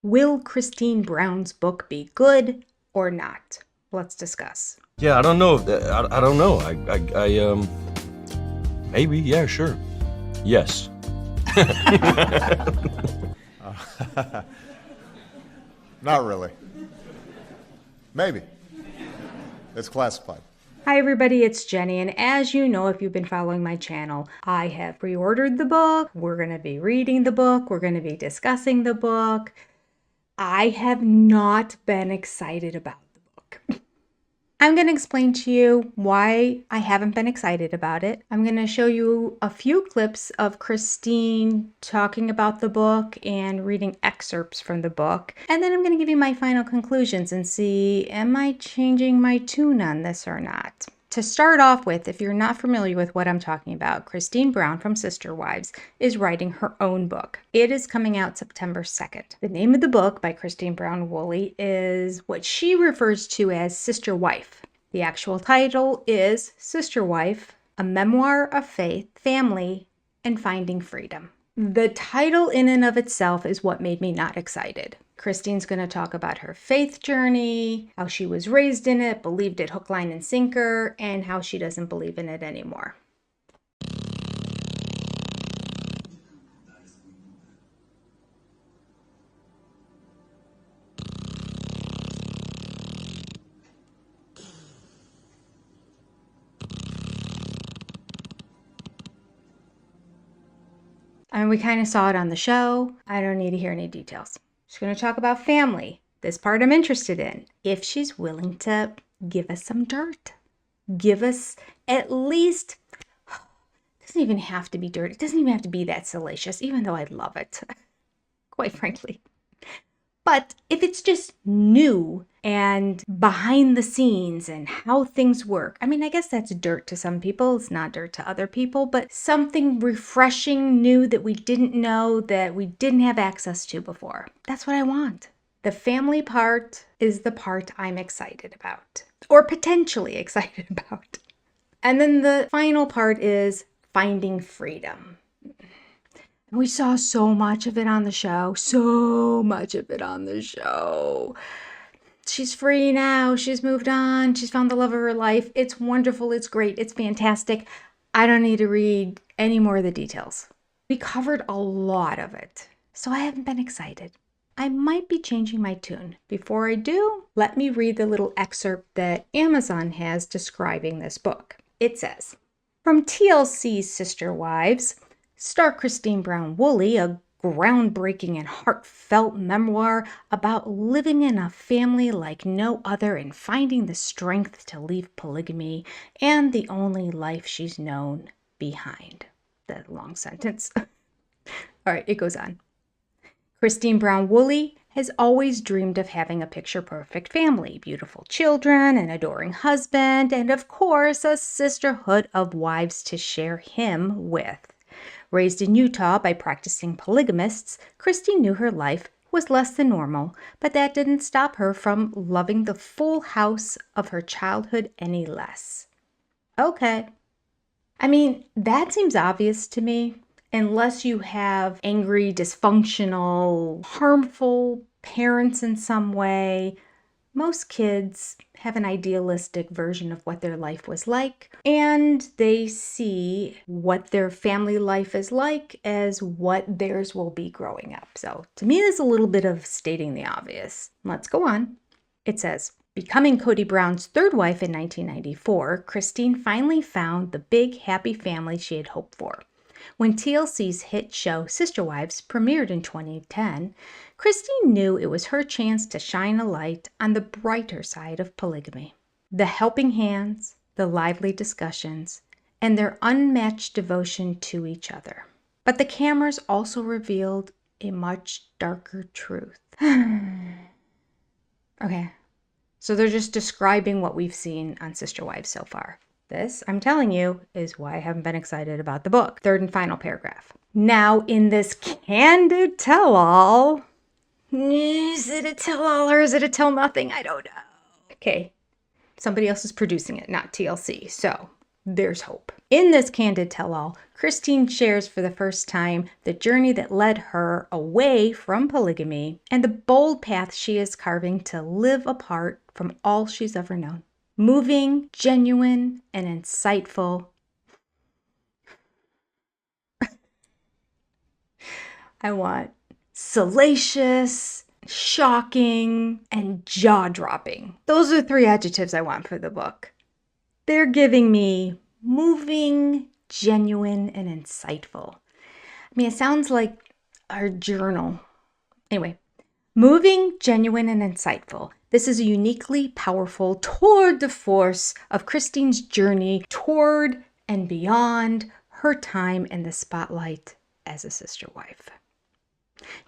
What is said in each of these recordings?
Will Christine Brown's book be good or not? Let's discuss. Yeah, I don't know. I don't know. Maybe. Yeah, sure. Yes. Not really. Maybe. It's classified. Hi everybody, it's Jenny, and as you know, if you've been following my channel, I have pre-ordered the book. We're going to be reading the book. We're going to be discussing the book. I have not been excited about the book. I'm going to explain to you why I haven't been excited about it. I'm going to show you a few clips of Christine talking about the book and reading excerpts from the book. And then I'm going to give you my final conclusions and see, am I changing my tune on this or not? To start off with, if you're not familiar with what I'm talking about, Christine Brown from Sister Wives is writing her own book. It is coming out September 2nd. The name of the book by Christine Brown Wooley is what she refers to as Sister Wife. The actual title is Sister Wife, A Memoir of Faith, Family, and Finding Freedom. The title in and of itself is what made me not excited. Christine's going to talk about her faith journey, how she was raised in it, believed it hook, line, and sinker, and how she doesn't believe in it anymore. I mean, we kind of saw it on the show. I don't need to hear any details. She's going to talk about family. This part I'm interested in. If she's willing to give us some dirt. Give us at least, it doesn't even have to be dirt. It doesn't even have to be that salacious, even though I love it, quite frankly. But if it's just new and behind the scenes and how things work, I mean, I guess that's dirt to some people. It's not dirt to other people, but something refreshing, new that we didn't know, that we didn't have access to before. That's what I want. The family part is the part I'm excited about, or potentially excited about. And then the final part is finding freedom. We saw so much of it on the show. She's free now. She's moved on. She's found the love of her life. It's wonderful. It's great. It's fantastic. I don't need to read any more of the details. We covered a lot of it, so I haven't been excited. I might be changing my tune. Before I do, let me read the little excerpt that Amazon has describing this book. It says, from TLC's Sister Wives, star Christine Brown Wooley, a groundbreaking and heartfelt memoir about living in a family like no other and finding the strength to leave polygamy and the only life she's known behind. That long sentence. All right, it goes on. Christine Brown Wooley has always dreamed of having a picture-perfect family, beautiful children, an adoring husband, and of course, a sisterhood of wives to share him with. Raised in Utah by practicing polygamists, Christine knew her life was less than normal, but that didn't stop her from loving the full house of her childhood any less. Okay. I mean, that seems obvious to me. Unless you have angry, dysfunctional, harmful parents in some way, most kids have an idealistic version of what their life was like, and they see what their family life is like as what theirs will be growing up. So to me, there's a little bit of stating the obvious. Let's go on. It says, becoming Cody Brown's third wife in 1994, Christine finally found the big, happy family she had hoped for. When TLC's hit show Sister Wives premiered in 2010, Christine knew it was her chance to shine a light on the brighter side of polygamy. The helping hands, the lively discussions, and their unmatched devotion to each other. But the cameras also revealed a much darker truth. Okay, so they're just describing what we've seen on Sister Wives so far. This, I'm telling you, is why I haven't been excited about the book. Third and final paragraph. Now, in this candid tell-all, is it a tell-all or is it a tell-nothing? I don't know. Okay, somebody else is producing it, not TLC. So, there's hope. In this candid tell-all, Christine shares for the first time the journey that led her away from polygamy and the bold path she is carving to live apart from all she's ever known. Moving, genuine, and insightful. I want salacious, shocking, and jaw-dropping. Those are 3 adjectives I want for the book. They're giving me moving, genuine, and insightful. I mean, it sounds like our journal. Anyway, moving, genuine, and insightful. This is a uniquely powerful tour de force of Christine's journey toward and beyond her time in the spotlight as a sister wife.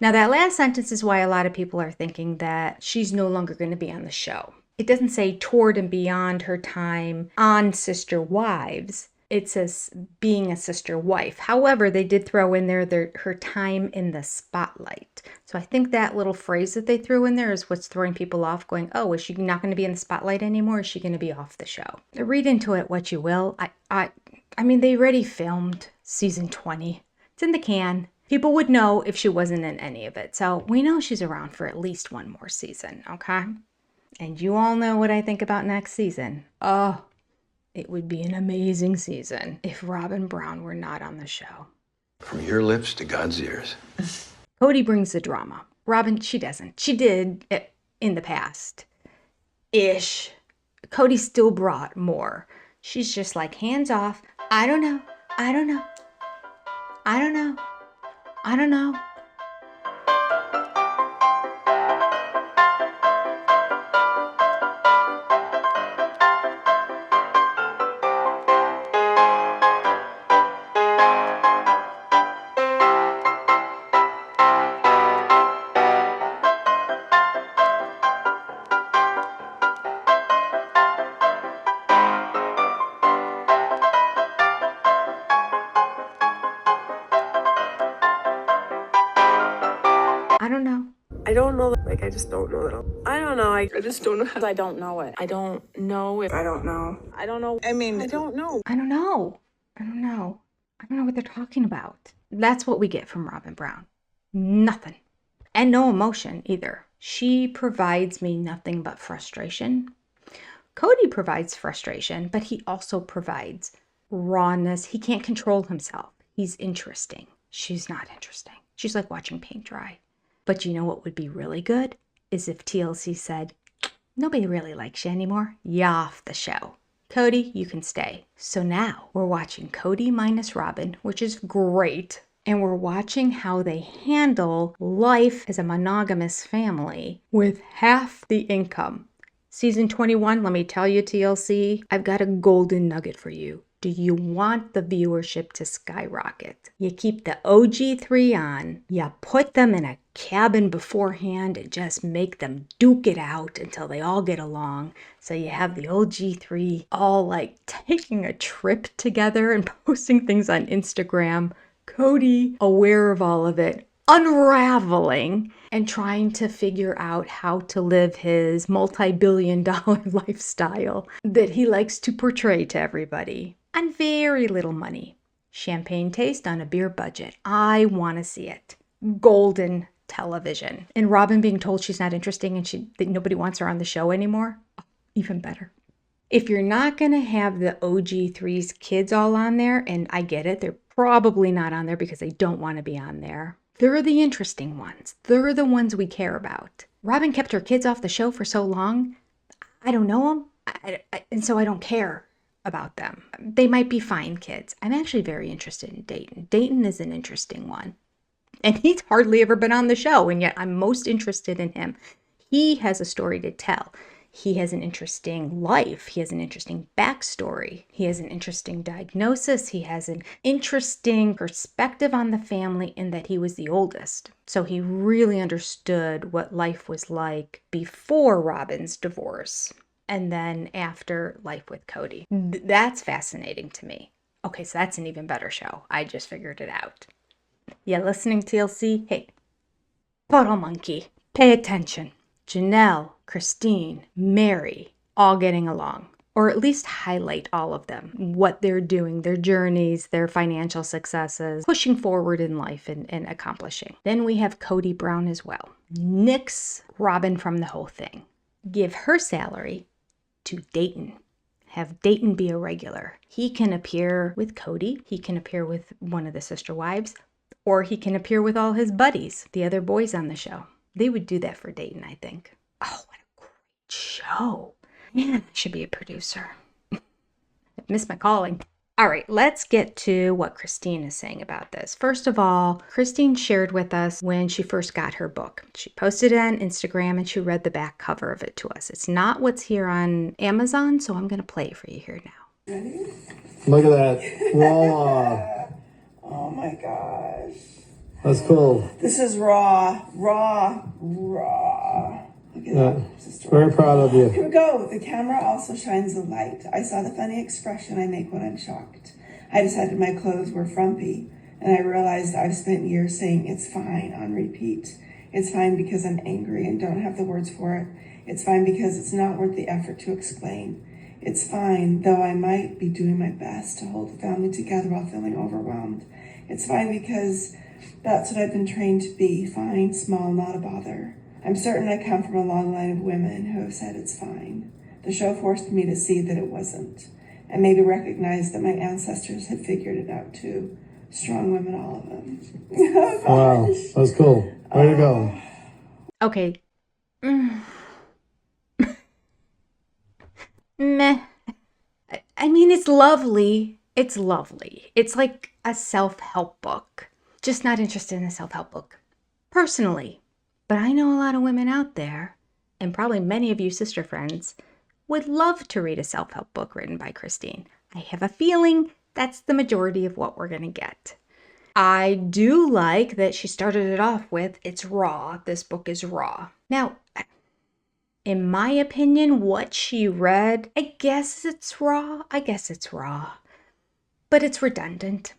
Now, that last sentence is why a lot of people are thinking that she's no longer going to be on the show. It doesn't say toward and beyond her time on Sister Wives. It says being a sister wife. However, they did throw in there her time in the spotlight. So I think that little phrase that they threw in there is what's throwing people off, going, oh, is she not going to be in the spotlight anymore? Is she going to be off the show? Read into it what you will. I mean, they already filmed season 20. It's in the can. People would know if she wasn't in any of it. So we know she's around for at least one more season, okay? And you all know what I think about next season. Oh, it would be an amazing season if Robin Brown were not on the show. From your lips to God's ears. Cody brings the drama. Robin, she doesn't. She did in the past. Ish. Cody still brought more. She's just like, hands off. I don't know. I don't know. I don't know. I don't know. I don't know. I don't know. Like, I just don't know that. I don't know. I just don't know. I don't know it. I don't know if I don't know. I don't know. I mean, I don't know. I don't know. I don't know. I don't know what they're talking about. That's what we get from Robin Brown. Nothing. And no emotion either. She provides me nothing but frustration. Cody provides frustration, but he also provides rawness. He can't control himself. He's interesting. She's not interesting. She's like watching paint dry. But you know what would be really good? Is if TLC said, nobody really likes you anymore. You're off the show. Cody, you can stay. So now we're watching Cody minus Robin, which is great. And we're watching how they handle life as a monogamous family with half the income. Season 21, let me tell you, TLC, I've got a golden nugget for you. Do you want the viewership to skyrocket? You keep the OG3 on, you put them in a cabin beforehand and just make them duke it out until they all get along. So you have the OG3 all like taking a trip together and posting things on Instagram. Cody, aware of all of it, unraveling and trying to figure out how to live his multi-billion-dollar lifestyle that he likes to portray to everybody on very little money. Champagne taste on a beer budget. I want to see it. Golden television. And Robin being told she's not interesting and that nobody wants her on the show anymore. Oh, even better. If you're not going to have the OG3's kids all on there, and I get it, they're probably not on there because they don't want to be on there. They're the interesting ones. They're the ones we care about. Robin kept her kids off the show for so long. I don't know them, and so I don't care about them. They might be fine kids. I'm actually very interested in Dayton. Dayton is an interesting one. And he's hardly ever been on the show, and yet I'm most interested in him. He has a story to tell. He has an interesting life. He has an interesting backstory. He has an interesting diagnosis. He has an interesting perspective on the family in that he was the oldest. So he really understood what life was like before Robin's divorce and then after life with Cody. That's fascinating to me. Okay, so that's an even better show. I just figured it out. Yeah, listening, TLC? Hey, photo monkey, pay attention. Janelle, Christine, Mary, all getting along. or at least highlight all of them, what they're doing, their journeys, their financial successes, pushing forward in life and accomplishing. Then we have Cody Brown as well. Nix Robin from the whole thing. Give her salary to Dayton. Have Dayton be a regular. He can appear with Cody. He can appear with one of the sister wives, or he can appear with all his buddies, the other boys on the show. They would do that for Dayton, I think. Oh, what a great show. Man, I should be a producer. I've missed my calling. All right, let's get to what Christine is saying about this. First of all, Christine shared with us when she first got her book. She posted it on Instagram and she read the back cover of it to us. It's not what's here on Amazon, so I'm going to play it for you here now. Ready? Look at that. Voila. Oh my gosh. That's cool. This is raw. Look at that. Very proud of you. Here we go. The camera also shines a light. I saw the funny expression I make when I'm shocked. I decided my clothes were frumpy, and I realized I've spent years saying it's fine on repeat. It's fine because I'm angry and don't have the words for it. It's fine because it's not worth the effort to explain. It's fine, though I might be doing my best to hold the family together while feeling overwhelmed. It's fine because that's what I've been trained to be. Fine, small, not a bother. I'm certain I come from a long line of women who have said it's fine. The show forced me to see that it wasn't, and maybe recognize that my ancestors had figured it out too. Strong women, all of them. Oh, wow, that's cool. Way to go. Okay. Meh. I mean, it's lovely. It's lovely. It's like a self-help book. Just not interested in a self-help book. Personally. But I know a lot of women out there, and probably many of you sister friends, would love to read a self-help book written by Christine. I have a feeling that's the majority of what we're going to get. I do like that she started it off with, it's raw. This book is raw. Now, in my opinion, what she read, I guess it's raw. But it's redundant.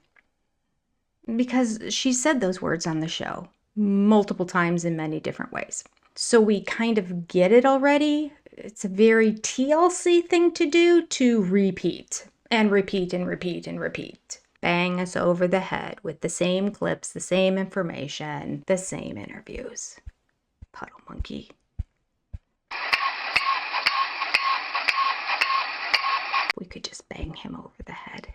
Because she said those words on the show multiple times in many different ways. So we kind of get it already. It's a very TLC thing to do, to repeat and repeat and repeat and repeat. Bang us over the head with the same clips, the same information, the same interviews. Puddle monkey. We could just bang him over the head.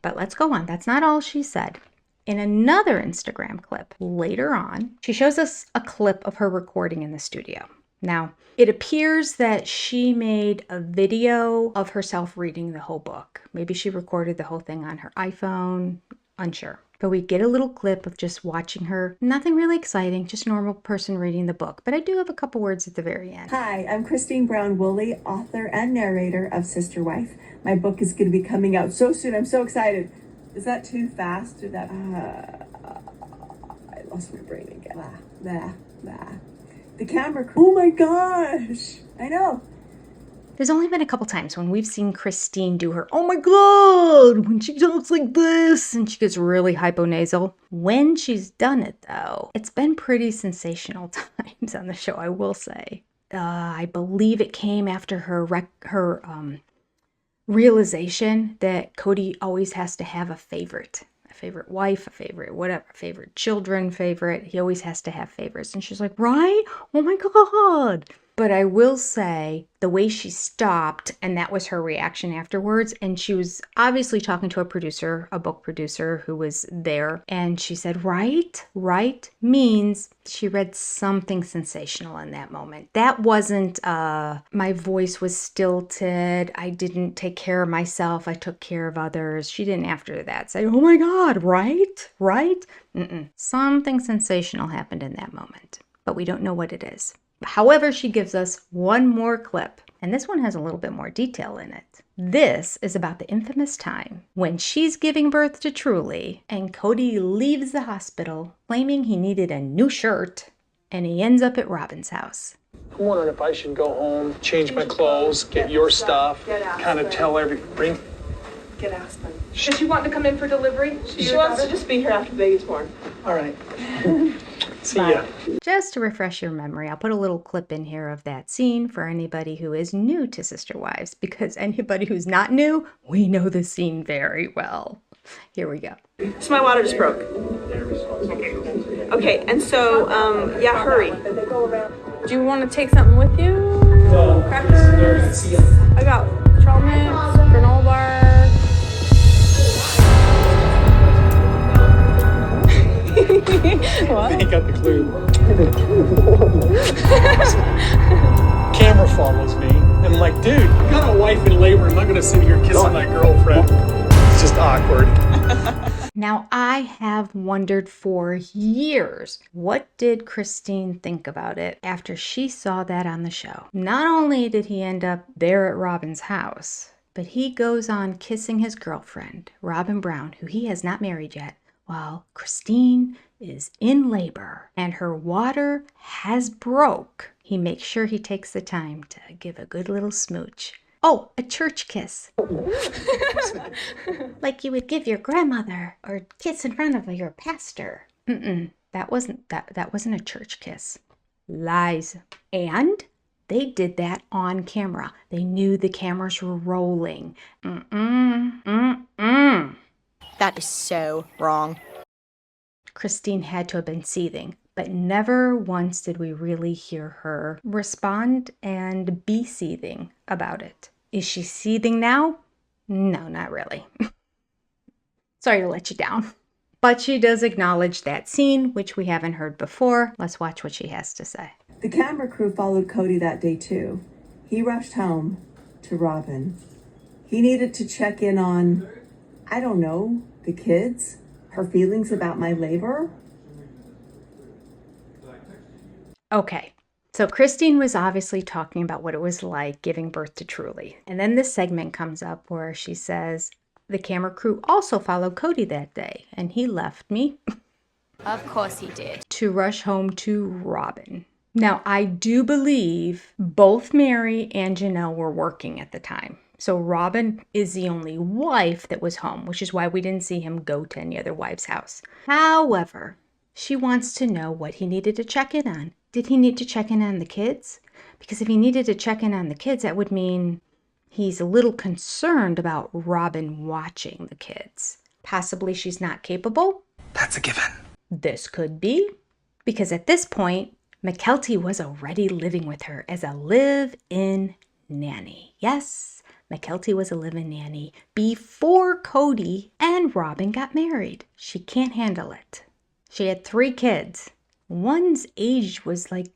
But let's go on. That's not all she said. In another Instagram clip later on, she shows us a clip of her recording in the studio. Now, it appears that she made a video of herself reading the whole book. Maybe she recorded the whole thing on her iPhone, unsure. But we get a little clip of just watching her. Nothing really exciting, just a normal person reading the book. But I do have a couple words at the very end. Hi, I'm Christine Brown Wooley, author and narrator of Sister Wife. My book is going to be coming out so soon. I'm so excited. Is that too fast? Or that? I lost my brain again. The camera crew. Oh my gosh. I know. There's only been a couple times when we've seen Christine do her, oh my God, when she talks like this, and she gets really hyponasal. When she's done it, though, it's been pretty sensational times on the show, I will say. I believe it came after her realization that Cody always has to have a favorite wife, a favorite whatever, favorite children, favorite. He always has to have favorites. And she's like, right? Oh my God. But I will say the way she stopped, and that was her reaction afterwards. And she was obviously talking to a producer, a book producer who was there. And she said, right means she read something sensational in that moment. That wasn't, my voice was stilted. I didn't take care of myself. I took care of others. She didn't after that say, oh my God, right? Something sensational happened in that moment, but we don't know what it is. However, she gives us one more clip, and this one has a little bit more detail in it. This is about the infamous time when she's giving birth to Truly, and Cody leaves the hospital claiming he needed a new shirt, and he ends up at Robin's house. I'm wondering if I should go home, change my clothes, get your stuff, kind of tell bring... Get Aspen. Does she want to come in for delivery? She wants to just be here after the baby's born. All right. See ya. Just to refresh your memory, I'll put a little clip in here of that scene for anybody who is new to Sister Wives, because anybody who's not new, we know the scene very well. Here we go. So my water just broke. Okay, and so, yeah, hurry. Do you want to take something with you? Crackers? I got trail mix, granola bar. What? I got the clue. Camera follows me, and I'm like, dude, you got a wife in labor. I'm not gonna sit here kissing my girlfriend. It's just awkward. Now, I have wondered for years, what did Christine think about it after she saw that on the show? Not only did he end up there at Robin's house, but he goes on kissing his girlfriend, Robin Brown, who he has not married yet, while Christine is in labor and her water has broke. He makes sure he takes the time to give a good little smooch. Oh, a church kiss. Like you would give your grandmother or kiss in front of your pastor. That wasn't a church kiss. Lies. And they did that on camera. They knew the cameras were rolling. That is so wrong. Christine had to have been seething, but never once did we really hear her respond and be seething about it. Is she seething now? No, not really. Sorry to let you down. But she does acknowledge that scene, which we haven't heard before. Let's watch what she has to say. The camera crew followed Cody that day too. He rushed home to Robin. He needed to check in on, I don't know, the kids, her feelings about my labor. Okay, so Christine was obviously talking about what it was like giving birth to Truly. And then this segment comes up where she says, the camera crew also followed Cody that day, and he left me. Of course he did. To rush home to Robin. Now, I do believe both Mary and Janelle were working at the time. So Robin is the only wife that was home, which is why we didn't see him go to any other wife's house. However, she wants to know what he needed to check in on. Did he need to check in on the kids? Because if he needed to check in on the kids, that would mean he's a little concerned about Robin watching the kids. Possibly she's not capable. That's a given. This could be, because at this point, McKelty was already living with her as a live-in nanny. Yes, McKelty was a live-in nanny before Cody and Robin got married. She can't handle it. She had 3 kids. One's age was like,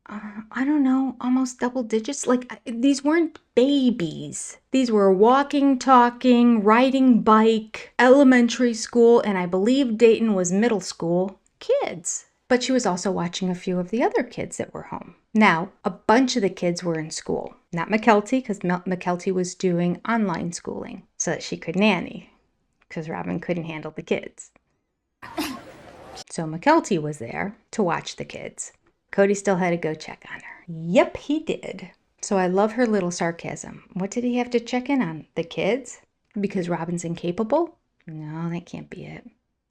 I don't know, almost double digits. Like, these weren't babies. These were walking, talking, riding bike, elementary school, and I believe Dayton was middle school kids. But she was also watching a few of the other kids that were home. Now, a bunch of the kids were in school. Not McKelty, because McKelty was doing online schooling so that she could nanny, because Robin couldn't handle the kids. So McKelty was there to watch the kids. Cody still had to go check on her. Yep, he did. So I love her little sarcasm. What did he have to check in on? The kids? Because Robin's incapable? No, that can't be it.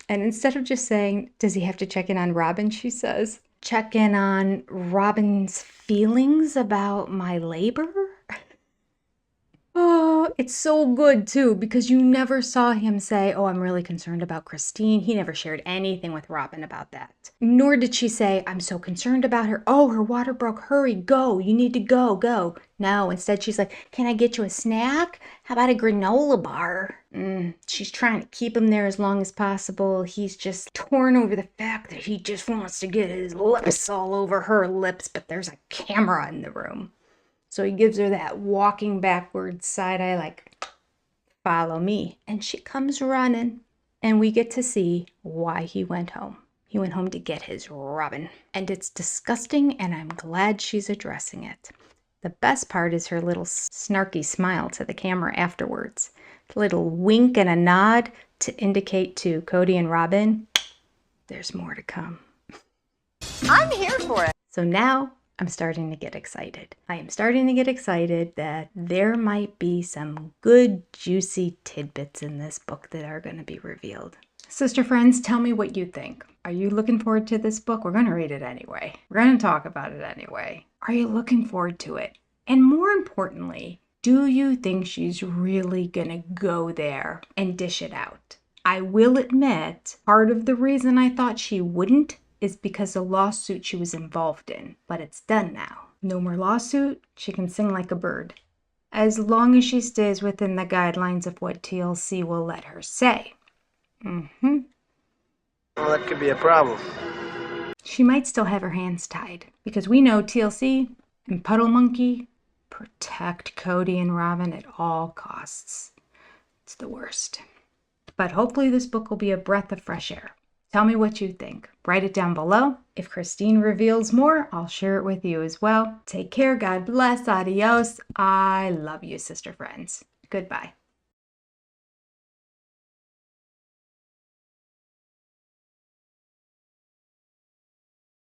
And instead of just saying, does he have to check in on Robin, she says, check in on Robin's feelings about my labor? Oh, it's so good too, because you never saw him say, oh, I'm really concerned about Christine. He never shared anything with Robin about that. Nor did she say, I'm so concerned about her. Oh, her water broke. Hurry, go. You need to go. No, instead she's like, can I get you a snack? How about a granola bar? She's trying to keep him there as long as possible. He's just torn over the fact that he just wants to get his lips all over her lips, but there's a camera in the room. So he gives her that walking backwards side eye like, follow me. And she comes running. And we get to see why he went home. He went home to get his Robin. And it's disgusting, and I'm glad she's addressing it. The best part is her little snarky smile to the camera afterwards. A little wink and a nod to indicate to Cody and Robin, there's more to come. I'm here for it. So now I'm starting to get excited. I am starting to get excited that there might be some good, juicy tidbits in this book that are going to be revealed. Sister friends, tell me what you think. Are you looking forward to this book? We're going to read it anyway. We're going to talk about it anyway. Are you looking forward to it? And more importantly, do you think she's really going to go there and dish it out? I will admit, part of the reason I thought she wouldn't is because of the lawsuit she was involved in. But it's done now. No more lawsuit. She can sing like a bird. As long as she stays within the guidelines of what TLC will let her say. Well, that could be a problem. She might still have her hands tied, because we know TLC and Puddle Monkey protect Cody and Robin at all costs. It's the worst. But hopefully this book will be a breath of fresh air. Tell me what you think. Write it down below. If Christine reveals more, I'll share it with you as well. Take care. God bless. Adios. I love you, sister friends. Goodbye.